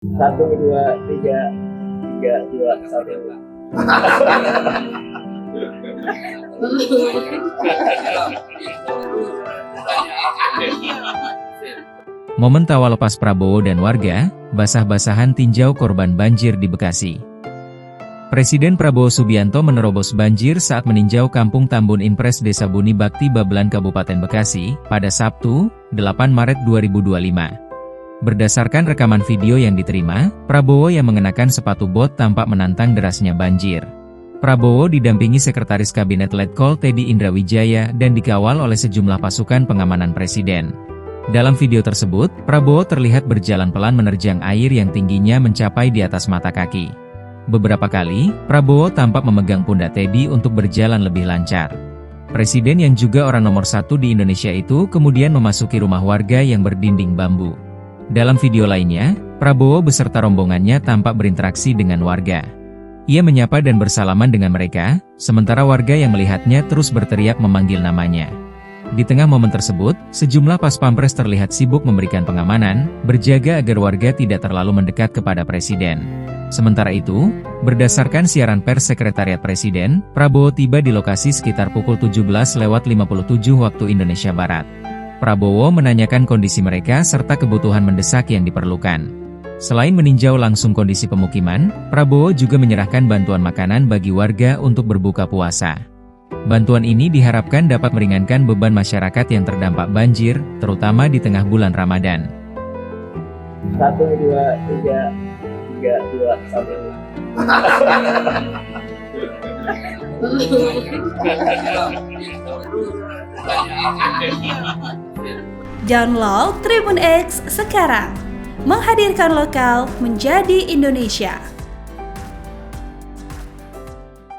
Satu, dua, tiga, tiga, dua, satu. Momen tawa lepas Prabowo dan warga, basah-basahan tinjau korban banjir di Bekasi. Presiden Prabowo Subianto menerobos banjir saat meninjau Kampung Tambun Impres Desa Buni Bakti Babelan Kabupaten Bekasi, pada Sabtu, 8 Maret 2025. Berdasarkan rekaman video yang diterima, Prabowo yang mengenakan sepatu bot tampak menantang derasnya banjir. Prabowo didampingi Sekretaris Kabinet Letkol Teddy Indrawijaya dan dikawal oleh sejumlah pasukan pengamanan Presiden. Dalam video tersebut, Prabowo terlihat berjalan pelan menerjang air yang tingginya mencapai di atas mata kaki. Beberapa kali, Prabowo tampak memegang pundak Teddy untuk berjalan lebih lancar. Presiden yang juga orang nomor 1 di Indonesia itu kemudian memasuki rumah warga yang berdinding bambu. Dalam video lainnya, Prabowo beserta rombongannya tampak berinteraksi dengan warga. Ia menyapa dan bersalaman dengan mereka, sementara warga yang melihatnya terus berteriak memanggil namanya. Di tengah momen tersebut, sejumlah pas pampres terlihat sibuk memberikan pengamanan, berjaga agar warga tidak terlalu mendekat kepada Presiden. Sementara itu, berdasarkan siaran pers Sekretariat Presiden, Prabowo tiba di lokasi sekitar pukul 17:57 waktu Indonesia Barat. Prabowo menanyakan kondisi mereka serta kebutuhan mendesak yang diperlukan. Selain meninjau langsung kondisi pemukiman, Prabowo juga menyerahkan bantuan makanan bagi warga untuk berbuka puasa. Bantuan ini diharapkan dapat meringankan beban masyarakat yang terdampak banjir, terutama di tengah bulan Ramadan. Satu, dua, tiga, tiga, dua, satu. Download Tribun X sekarang, menghadirkan lokal menjadi Indonesia.